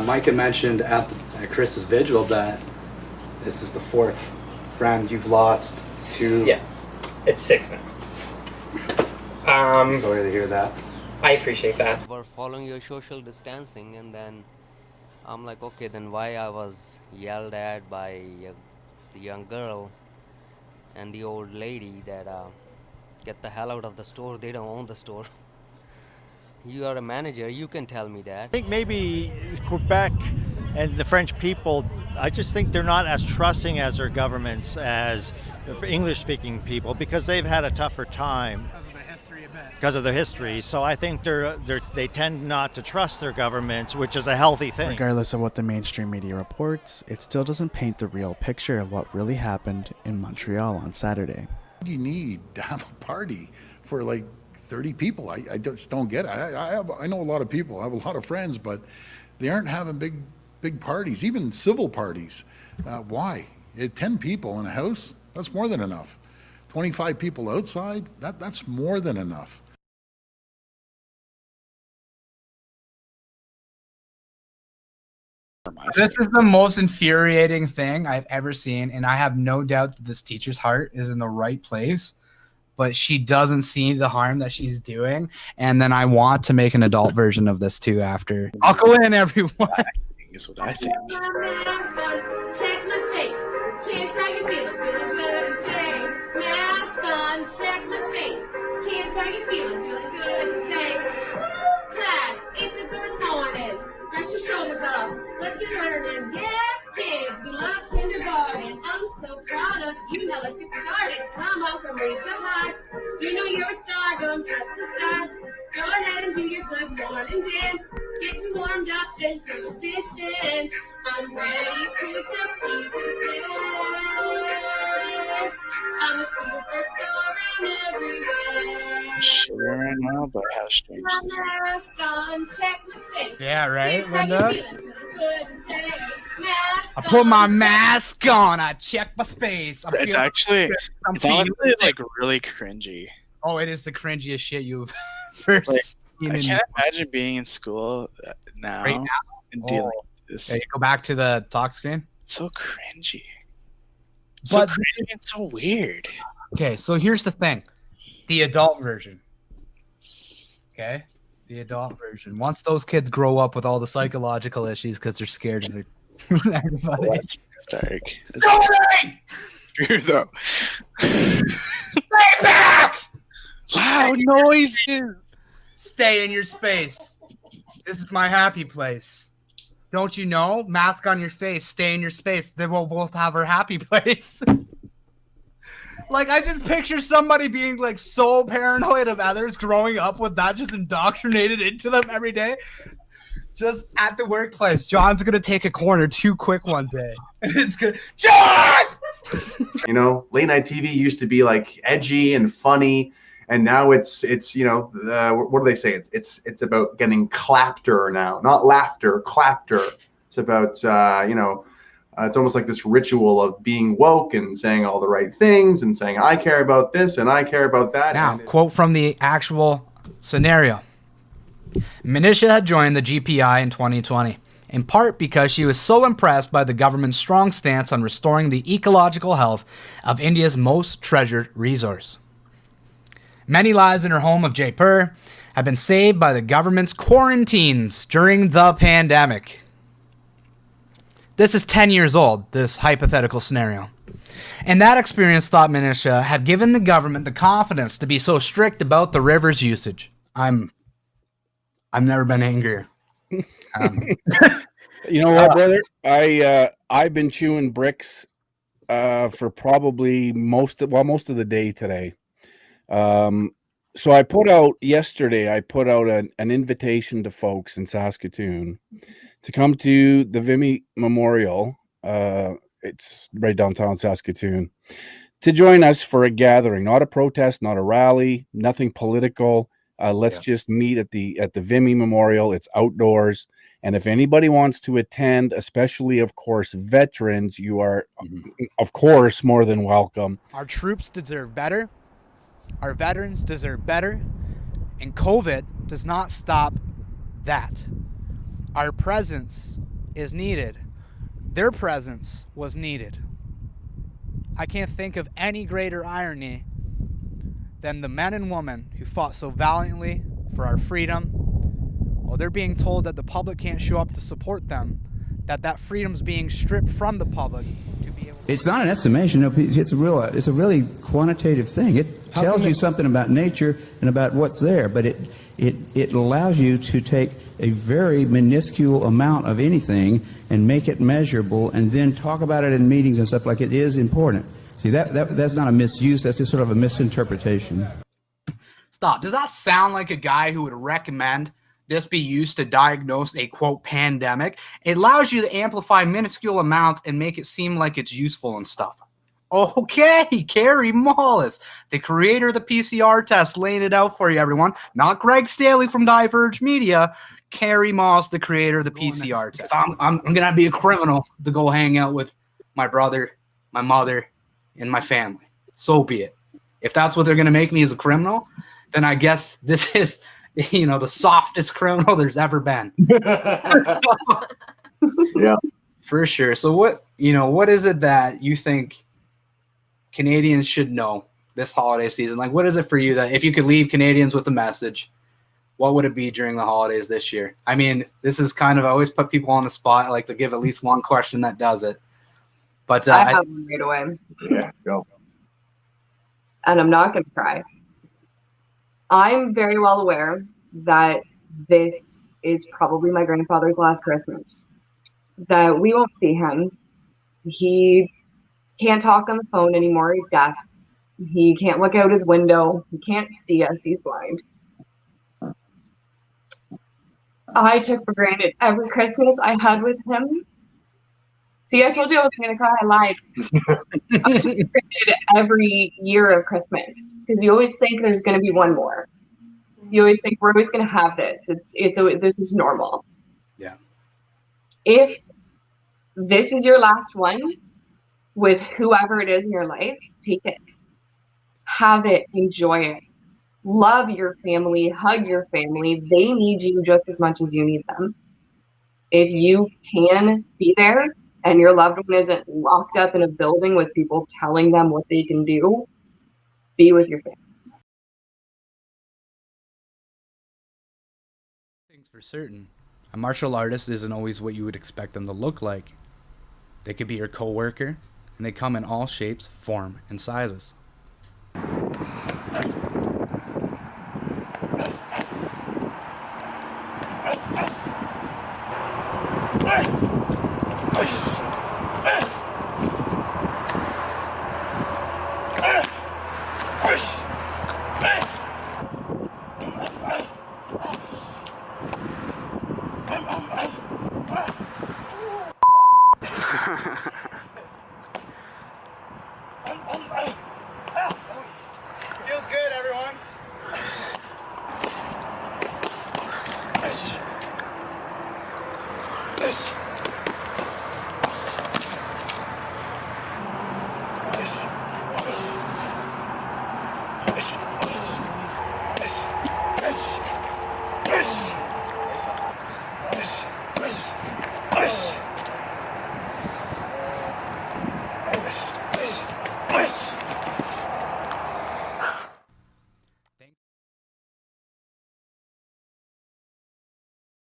Micah mentioned at Chris's vigil that this is the fourth friend you've lost to. Yeah, it's 6 now. I'm sorry to hear that. I appreciate that. We're following your social distancing, and then I'm like, okay, then why I was yelled at by the young girl and the old lady that get the hell out of the store, they don't own the store. You are a manager, you can tell me that. I think maybe Quebec and the French people, I just think they're not as trusting as their governments as the English-speaking people, because they've had a tougher time. Because of their history. So I think they tend not to trust their governments, which is a healthy thing. Regardless of what the mainstream media reports, it still doesn't paint the real picture of what really happened in Montreal on Saturday. You need to have a party for like 30 people. I just don't get it. I know a lot of people. I have a lot of friends, but they aren't having big parties, even civil parties. Why? 10 people in a house, that's more than enough. 25 people outside, that's more than enough. This is the most infuriating thing I've ever seen, and I have no doubt that this teacher's heart is in the right place, but she doesn't see the harm that she's doing, and then I want to make an adult version of this too after. I'll go in, everyone. Is what I think. Check my space. Kids, how you feeling? Feeling good and say, mask on, check my space. Kids, how you feeling? Feeling good and say, class, it's a good morning. Brush your shoulders up. Let's get learning. Yes, kids, we love kindergarten. I'm so proud of you. Now let's get started. Come on, come reach up high. You know you're a star. Don't touch the sky. Go ahead and do your good morning dance. Getting warmed up in social distance. I'm ready to succeed today. I'm a superstar in every way. Sure right now, but how strange this is. Yeah, right, Linda? I put my mask on. I check my space. It's honestly like really cringy. Oh, it is the cringiest shit you've ever seen. I can't imagine being in school now, right now? And dealing with this. Okay, go back to the talk screen. It's so cringy. So cringy and so weird. Okay, so here's the thing. The adult version. Okay? The adult version. Once those kids grow up with all the psychological issues because they're scared of everybody. Oh, that's dark. That's true, though. Stay back! Loud noises! Stay in your space. This is my happy place. Don't you know? Mask on your face. Stay in your space. Then we'll both have our happy place. Like, I just picture somebody being, like, so paranoid of others growing up with that just indoctrinated into them every day. Just at the workplace. John's going to take a corner too quick one day. And it's going to... John! You know, late night TV used to be, like, edgy and funny. And now it's you know, what do they say? It's about getting clapter now. Not laughter, clapter. It's about, you know... it's almost like this ritual of being woke and saying all the right things and saying, I care about this and I care about that. Now, quote from the actual scenario. Manisha had joined the GPI in 2020, in part because she was so impressed by the government's strong stance on restoring the ecological health of India's most treasured resource. Many lives in her home of Jaipur have been saved by the government's quarantines during the pandemic. This is 10 years old, this hypothetical scenario. And that experience, thought Manisha, had given the government the confidence to be so strict about the river's usage. I've never been angrier. You know what, brother? I've been chewing bricks for probably most of the day today. So I put out an invitation to folks in Saskatoon to come to the Vimy Memorial. It's right downtown Saskatoon, to join us for a gathering, not a protest, not a rally, nothing political. Let's just meet at the Vimy Memorial. It's outdoors. And if anybody wants to attend, especially, of course, veterans, you are, of course, more than welcome. Our troops deserve better. Our veterans deserve better. And COVID does not stop that. our presence is needed. Their presence was needed. I can't think of any greater irony than the men and women who fought so valiantly for our freedom, while they're being told that the public can't show up to support them, that freedom's being stripped from the public to be able to... It's not an estimation. It's a really quantitative thing. It tells you something about nature and about what's there, but it allows you to take a very minuscule amount of anything and make it measurable, and then talk about it in meetings and stuff like it is important. See, that's not a misuse. That's just sort of a misinterpretation. Stop. Does that sound like a guy who would recommend this be used to diagnose a, quote, pandemic? It allows you to amplify minuscule amounts and make it seem like it's useful and stuff. Okay, Carrie Mullis, the creator of the PCR test, laying it out for you, everyone. Not Greg Staley from Diverge Media. Carrie Mullis, the creator of the PCR test. I'm going to be a criminal to go hang out with my brother, my mother, and my family. So be it. If that's what they're going to make me as a criminal, then I guess this is, the softest criminal there's ever been. Yeah, for sure. So what is it that you think Canadians should know this holiday season? Like, what is it for you that if you could leave Canadians with a message, what would it be during the holidays this year? I mean, this is kind of, I always put people on the spot. I like to give at least one question that does it. But I have one right away. Yeah, go. And I'm not going to cry. I'm very well aware that this is probably my grandfather's last Christmas, that we won't see him. He can't talk on the phone anymore. He's deaf. He can't look out his window. He can't see us. He's blind. I took for granted every Christmas I had with him. See, I told you I was going to cry. I lied. I took for granted every year of Christmas because you always think there's going to be one more. You always think we're always going to have this. This is normal. Yeah. If this is your last one with whoever it is in your life, take it. Have it. Enjoy it. Love your family. Hug your family. They need you just as much as you need them. If you can be there and your loved one isn't locked up in a building with people telling them what they can do, be with your family. Things for certain. A martial artist isn't always what you would expect them to look like. They could be your coworker, and they come in all shapes, form, and sizes.